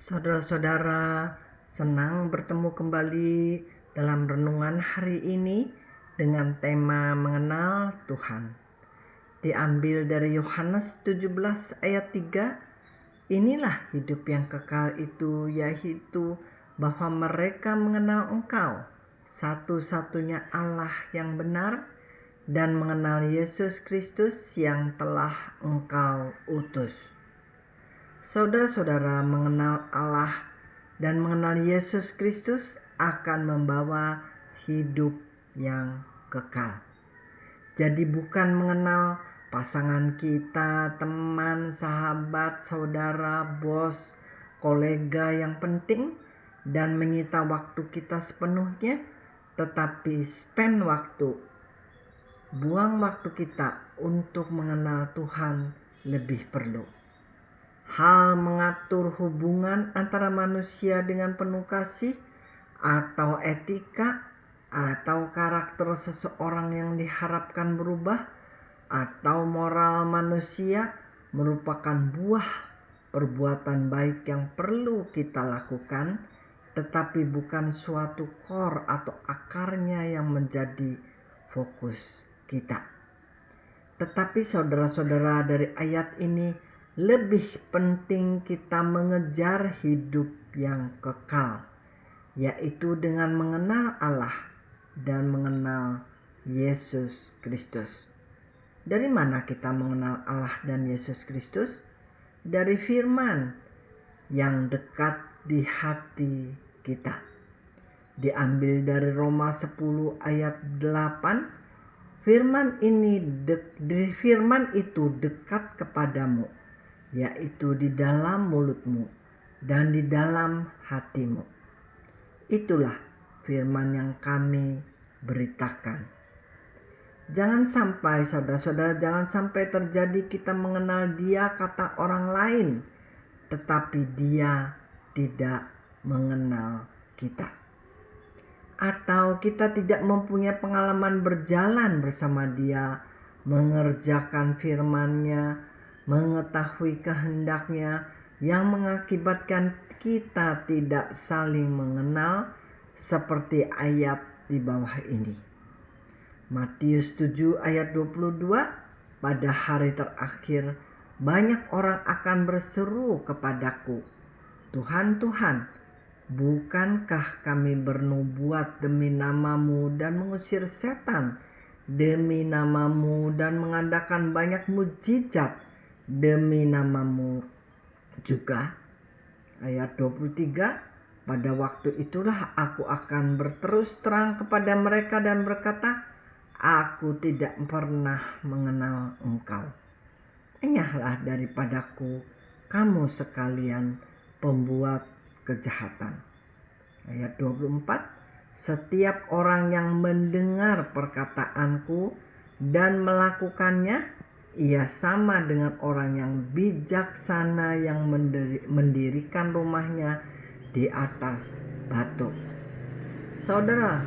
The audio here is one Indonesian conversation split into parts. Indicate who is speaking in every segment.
Speaker 1: Saudara-saudara, senang bertemu kembali dalam renungan hari ini dengan tema mengenal Tuhan. Diambil dari Yohanes 17 ayat 3, inilah hidup yang kekal itu, yaitu bahwa mereka mengenal Engkau, satu-satunya Allah yang benar, dan mengenal Yesus Kristus yang telah Engkau utus. Saudara-saudara, mengenal Allah dan mengenal Yesus Kristus akan membawa hidup yang kekal. Jadi bukan mengenal pasangan kita, teman, sahabat, saudara, bos, kolega yang penting dan menyita waktu kita sepenuhnya, tetapi buang waktu kita untuk mengenal Tuhan lebih perlu. Hal mengatur hubungan antara manusia dengan penuh kasih, atau etika, atau karakter seseorang yang diharapkan berubah, atau moral manusia merupakan buah perbuatan baik yang perlu kita lakukan, tetapi bukan suatu core atau akarnya yang menjadi fokus kita. Tetapi saudara-saudara, dari ayat ini lebih penting kita mengejar hidup yang kekal, yaitu dengan mengenal Allah dan mengenal Yesus Kristus. Dari mana kita mengenal Allah dan Yesus Kristus? Dari firman yang dekat di hati kita. Diambil dari Roma 10 ayat 8, firman itu dekat kepadamu, yaitu di dalam mulutmu dan di dalam hatimu. Itulah firman yang kami beritakan. Jangan sampai saudara-saudara, terjadi kita mengenal Dia kata orang lain, tetapi Dia tidak mengenal kita. Atau kita tidak mempunyai pengalaman berjalan bersama Dia, mengerjakan firman-Nya, mengetahui kehendaknya, yang mengakibatkan kita tidak saling mengenal seperti ayat di bawah ini. Matius 7 ayat 22, pada hari terakhir banyak orang akan berseru kepadaku, Tuhan, Tuhan, bukankah kami bernubuat demi namamu dan mengusir setan demi namamu dan mengadakan banyak mujizat demi namamu juga? Ayat 23, pada waktu itulah aku akan berterus terang kepada mereka dan berkata, aku tidak pernah mengenal engkau. Enyahlah daripadaku kamu sekalian pembuat kejahatan. Ayat 24, setiap orang yang mendengar perkataanku dan melakukannya, ia sama dengan orang yang bijaksana yang mendirikan rumahnya di atas batu. Saudara,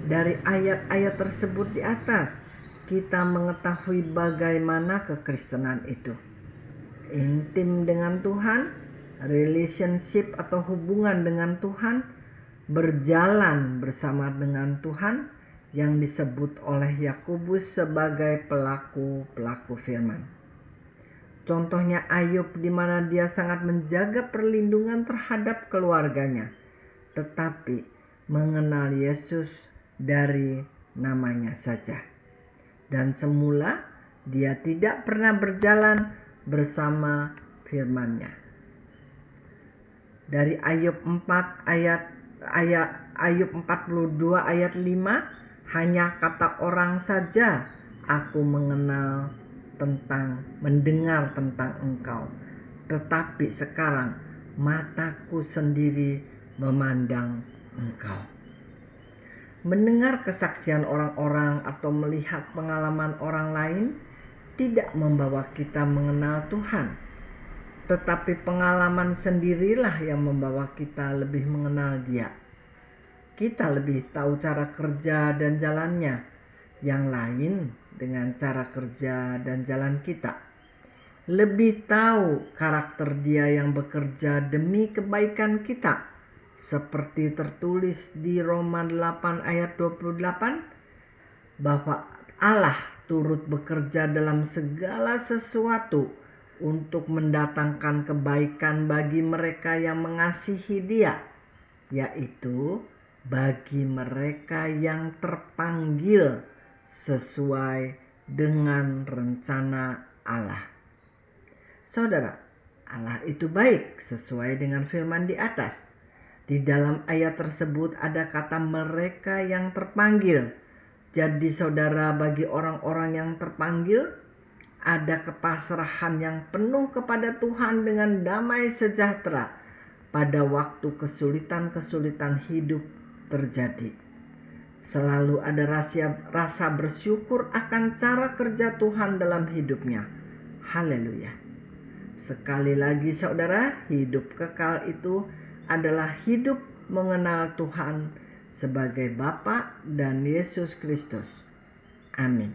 Speaker 1: dari ayat-ayat tersebut di atas, kita mengetahui bagaimana kekristenan itu. Intim dengan Tuhan, relationship atau hubungan dengan Tuhan, berjalan bersama dengan Tuhan, yang disebut oleh Yakobus sebagai pelaku firman. Contohnya Ayub, di mana dia sangat menjaga perlindungan terhadap keluarganya, tetapi mengenal Yesus dari namanya saja. Dan semula dia tidak pernah berjalan bersama firman-Nya. Dari Ayub 42 ayat 5, hanya kata orang saja aku mendengar tentang engkau, tetapi sekarang mataku sendiri memandang engkau. Mendengar kesaksian orang-orang atau melihat pengalaman orang lain tidak membawa kita mengenal Tuhan, tetapi pengalaman sendirilah yang membawa kita lebih mengenal Dia. Kita lebih tahu cara kerja dan jalannya, yang lain dengan cara kerja dan jalan kita. lebih tahu karakter Dia yang bekerja demi kebaikan kita, seperti tertulis di Roma 8 ayat 28, bahwa Allah turut bekerja dalam segala sesuatu untuk mendatangkan kebaikan bagi mereka yang mengasihi Dia, yaitu bagi mereka yang terpanggil sesuai dengan rencana Allah. Saudara, Allah itu baik sesuai dengan firman di atas. Di dalam ayat tersebut ada kata mereka yang terpanggil. Jadi saudara, bagi orang-orang yang terpanggil, ada kepasrahan yang penuh kepada Tuhan dengan damai sejahtera pada waktu kesulitan-kesulitan hidup terjadi. Selalu ada rasa bersyukur akan cara kerja Tuhan dalam hidupnya. Haleluya. Sekali lagi saudara, hidup kekal itu adalah hidup mengenal Tuhan sebagai Bapa dan Yesus Kristus. Amin.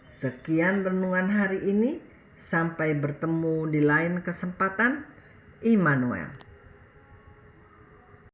Speaker 1: Sekian renungan hari ini. Sampai bertemu di lain kesempatan. Immanuel.